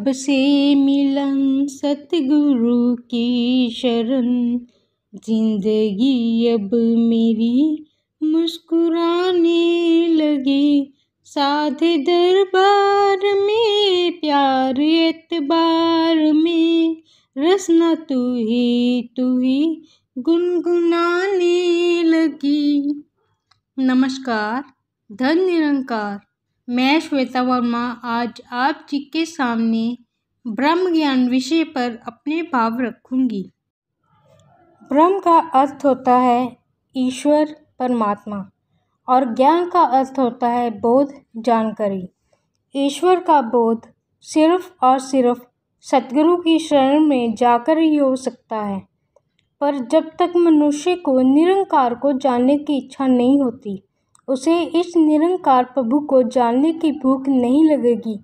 जब से मिलन सतगुरु की शरण, जिंदगी अब मेरी मुस्कुराने लगी। साधे दरबार में प्यार एतबार में, रसना तू ही गुनगुनाने लगी। नमस्कार, धन निरंकार। मैं श्वेता वर्मा आज आप जी के सामने ब्रह्म ज्ञान विषय पर अपने भाव रखूंगी। ब्रह्म का अर्थ होता है ईश्वर परमात्मा और ज्ञान का अर्थ होता है बोध जानकारी। ईश्वर का बोध सिर्फ और सिर्फ सतगुरु की शरण में जाकर ही हो सकता है। पर जब तक मनुष्य को निरंकार को जानने की इच्छा नहीं होती, उसे इस निरंकार प्रभु को जानने की भूख नहीं लगेगी,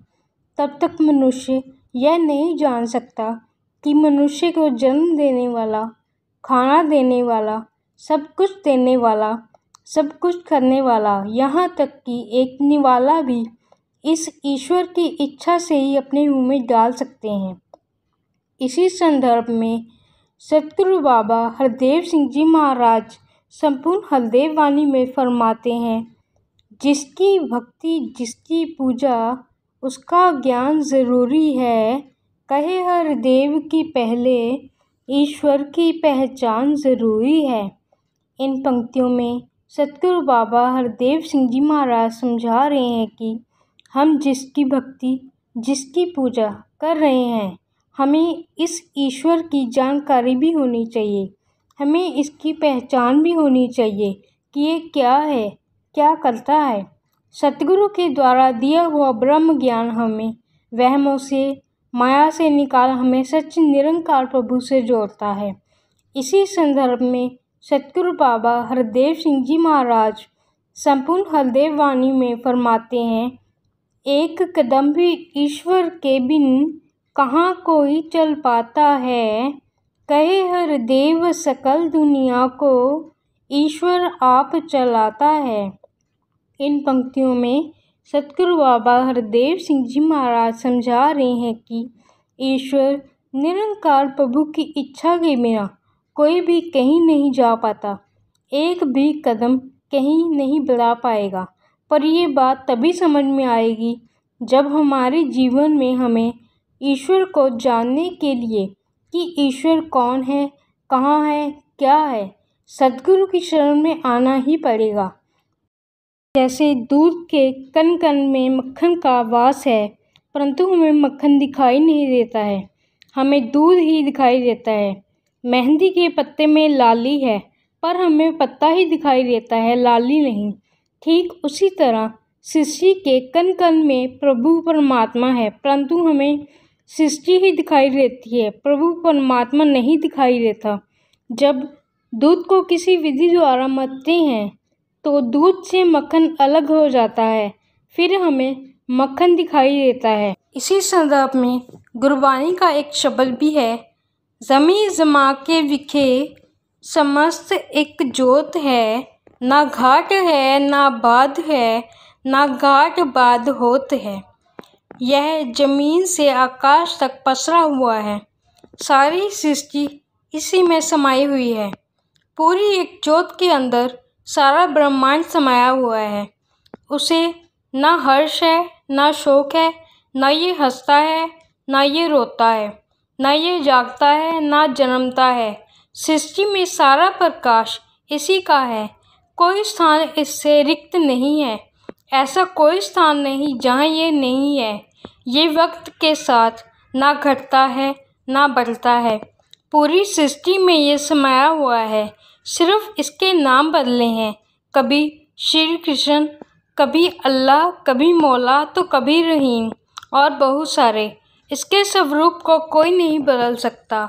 तब तक मनुष्य यह नहीं जान सकता कि मनुष्य को जन्म देने वाला, खाना देने वाला, सब कुछ देने वाला, सब कुछ करने वाला, यहाँ तक कि एक निवाला भी इस ईश्वर की इच्छा से ही अपने मुंह में डाल सकते हैं। इसी संदर्भ में सतगुरु बाबा हरदेव सिंह जी महाराज संपूर्ण हरदेव वाणी में फरमाते हैं, जिसकी भक्ति जिसकी पूजा उसका ज्ञान ज़रूरी है। कहे हरदेव की पहले ईश्वर की पहचान ज़रूरी है। इन पंक्तियों में सतगुरु बाबा हरदेव सिंह जी महाराज समझा रहे हैं कि हम जिसकी भक्ति जिसकी पूजा कर रहे हैं, हमें इस ईश्वर की जानकारी भी होनी चाहिए। हमें इसकी पहचान भी होनी चाहिए कि ये क्या है, क्या करता है। सतगुरु के द्वारा दिया हुआ ब्रह्म ज्ञान हमें वहमों से, माया से निकाल हमें सच निरंकार प्रभु से जोड़ता है। इसी संदर्भ में सतगुरु बाबा हरदेव सिंह जी महाराज संपूर्ण हरदेव वाणी में फरमाते हैं, एक कदम भी ईश्वर के बिन कहाँ कोई चल पाता है। कहे हरदेव सकल दुनिया को ईश्वर आप चलाता है। इन पंक्तियों में सतगुरु बाबा हरदेव सिंह जी महाराज समझा रहे हैं कि ईश्वर निरंकार प्रभु की इच्छा के बिना कोई भी कहीं नहीं जा पाता, एक भी कदम कहीं नहीं बढ़ा पाएगा। पर ये बात तभी समझ में आएगी जब हमारे जीवन में हमें ईश्वर को जानने के लिए कि ईश्वर कौन है, कहाँ है, क्या है, सतगुरु की शरण में आना ही पड़ेगा। जैसे दूध के कण कण में मक्खन का वास है, परंतु हमें मक्खन दिखाई नहीं देता है, हमें दूध ही दिखाई देता है। मेहंदी के पत्ते में लाली है, पर हमें पत्ता ही दिखाई देता है, लाली नहीं। ठीक उसी तरह सृष्टि के कण कण में प्रभु परमात्मा है, परंतु हमें सृष्टि ही दिखाई देती है, प्रभु परमात्मा नहीं दिखाई देता। जब दूध को किसी विधि द्वारा मथते हैं तो दूध से मक्खन अलग हो जाता है, फिर हमें मक्खन दिखाई देता है। इसी संदर्भ में गुरबाणी का एक शब्द भी है, जमी जमा के विखे समस्त एक जोत है, ना घाट है ना बाध है, ना घाट बाध होत है। यह जमीन से आकाश तक पसरा हुआ है, सारी सृष्टि इसी में समाई हुई है। पूरी एक जोत के अंदर सारा ब्रह्मांड समाया हुआ है। उसे ना हर्ष है, ना शोक है, ना ये हंसता है, ना ये रोता है, ना ये जागता है, ना जन्मता है। सृष्टि में सारा प्रकाश इसी का है, कोई स्थान इससे रिक्त नहीं है। ऐसा कोई स्थान नहीं जहाँ ये नहीं है। ये वक्त के साथ ना घटता है ना बढ़ता है। पूरी सृष्टि में ये समाया हुआ है, सिर्फ इसके नाम बदले हैं। कभी श्री कृष्ण, कभी अल्लाह, कभी मौला, तो कभी रहीम और बहुत सारे। इसके स्वरूप को कोई नहीं बदल सकता।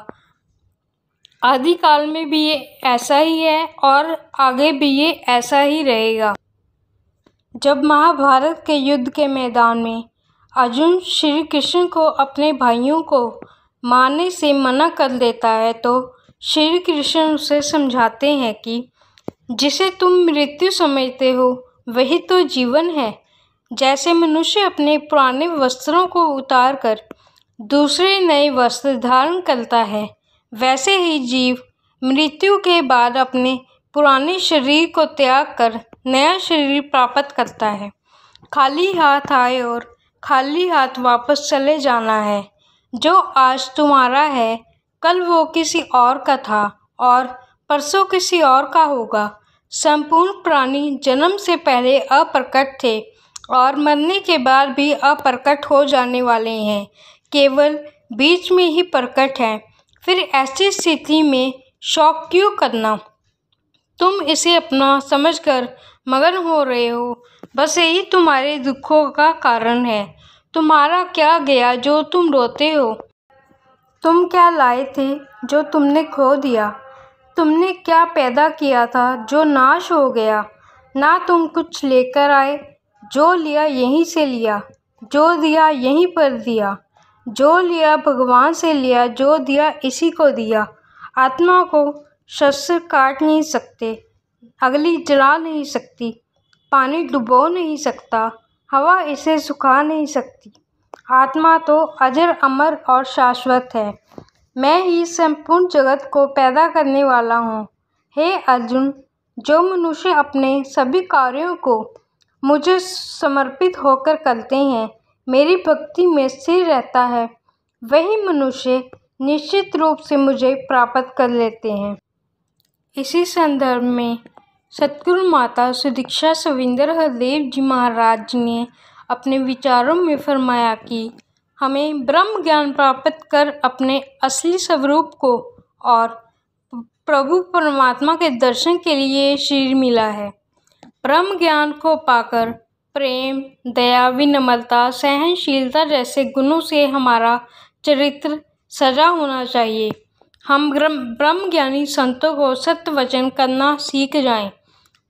आदिकाल में भी ये ऐसा ही है और आगे भी ये ऐसा ही रहेगा। जब महाभारत के युद्ध के मैदान में अर्जुन श्री कृष्ण को अपने भाइयों को मारने से मना कर देता है, तो श्री कृष्ण उसे समझाते हैं कि जिसे तुम मृत्यु समझते हो वही तो जीवन है। जैसे मनुष्य अपने पुराने वस्त्रों को उतार कर दूसरे नए वस्त्र धारण करता है, वैसे ही जीव मृत्यु के बाद अपने पुराने शरीर को त्याग कर नया शरीर प्राप्त करता है। खाली हाथ आए और खाली हाथ वापस चले जाना है। जो आज तुम्हारा है, कल वो किसी और का था और परसों किसी और का होगा। संपूर्ण प्राणी जन्म से पहले अप्रकट थे और मरने के बाद भी अप्रकट हो जाने वाले हैं, केवल बीच में ही प्रकट हैं। फिर ऐसी स्थिति में शोक क्यों करना? तुम इसे अपना समझकर मगन हो रहे हो, बस यही तुम्हारे दुखों का कारण है। तुम्हारा क्या गया जो तुम रोते हो? तुम क्या लाए थे जो तुमने खो दिया? तुमने क्या पैदा किया था जो नाश हो गया? ना तुम कुछ लेकर आए, जो लिया यहीं से लिया, जो दिया यहीं पर दिया, जो लिया भगवान से लिया, जो दिया इसी को दिया। आत्मा को शस्त्र काट नहीं सकते, अगली जला नहीं सकती, पानी डुबो नहीं सकता, हवा इसे सुखा नहीं सकती। आत्मा तो अजर अमर और शाश्वत है। मैं ही संपूर्ण जगत को पैदा करने वाला हूँ। हे अर्जुन, जो मनुष्य अपने सभी कार्यों को मुझे समर्पित होकर करते हैं, मेरी भक्ति में स्थिर रहता है, वही मनुष्य निश्चित रूप से मुझे प्राप्त कर लेते हैं। इसी संदर्भ में सतगुरु माता सुदीक्षा सविंदर हरदेव जी महाराज ने अपने विचारों में फरमाया कि हमें ब्रह्म ज्ञान प्राप्त कर अपने असली स्वरूप को और प्रभु परमात्मा के दर्शन के लिए शरीर मिला है। ब्रह्म ज्ञान को पाकर प्रेम, दया, विनम्रता, सहनशीलता जैसे गुणों से हमारा चरित्र सजा होना चाहिए। हम ब्रह्म ज्ञानी संतों को सत्य वचन करना सीख जाएं।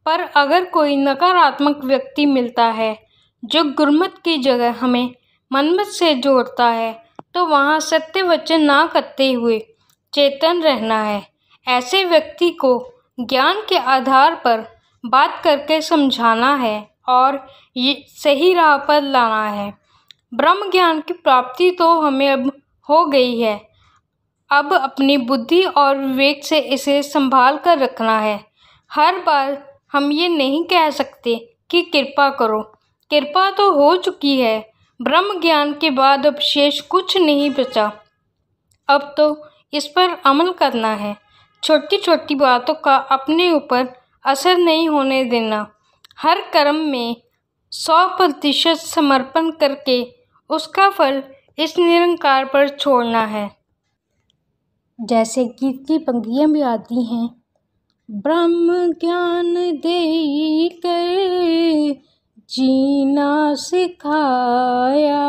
पर अगर कोई नकारात्मक व्यक्ति मिलता है जो गुरमत की जगह हमें मनमत से जोड़ता है, तो वहाँ सत्य वचन ना करते हुए चेतन रहना है। ऐसे व्यक्ति को ज्ञान के आधार पर बात करके समझाना है और ये सही राह पर लाना है। ब्रह्म ज्ञान की प्राप्ति तो हमें अब हो गई है, अब अपनी बुद्धि और विवेक से इसे संभाल कर रखना है। हर बार हम ये नहीं कह सकते कि कृपा करो, कृपा तो हो चुकी है। ब्रह्म ज्ञान के बाद अब शेष कुछ नहीं बचा। अब तो इस पर अमल करना है। छोटी छोटी बातों का अपने ऊपर असर नहीं होने देना। हर कर्म में 100% समर्पण करके उसका फल इस निरंकार पर छोड़ना है। जैसे गीत की पंक्तियाँ भी आती हैं, ब्रह्म ज्ञान दे कर जीना सिखाया,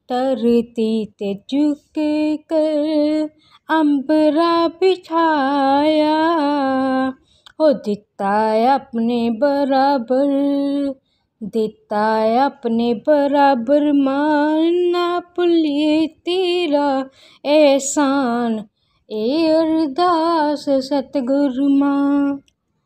धरती ते झुक कर अंबरा बिछाया, ओ दिता अपने बराबर, दिता अपने बराबर, मानना भुलिए तेरा एहसान, ए अरदास सतगुरु माँ।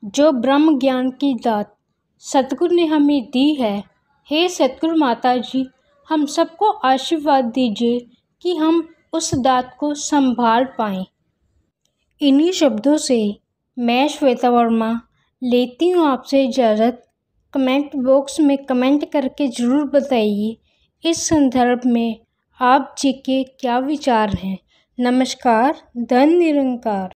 जो ब्रह्म ज्ञान की दात सतगुरु ने हमें दी है, हे सतगुरु माता जी, हम सबको आशीर्वाद दीजिए कि हम उस दात को संभाल पाएँ। इन्हीं शब्दों से मैं श्वेता वर्मा लेती हूँ आपसे इजाज़त। कमेंट बॉक्स में कमेंट करके ज़रूर बताइए इस संदर्भ में आप जी के क्या विचार हैं। नमस्कार, धन निरंकार।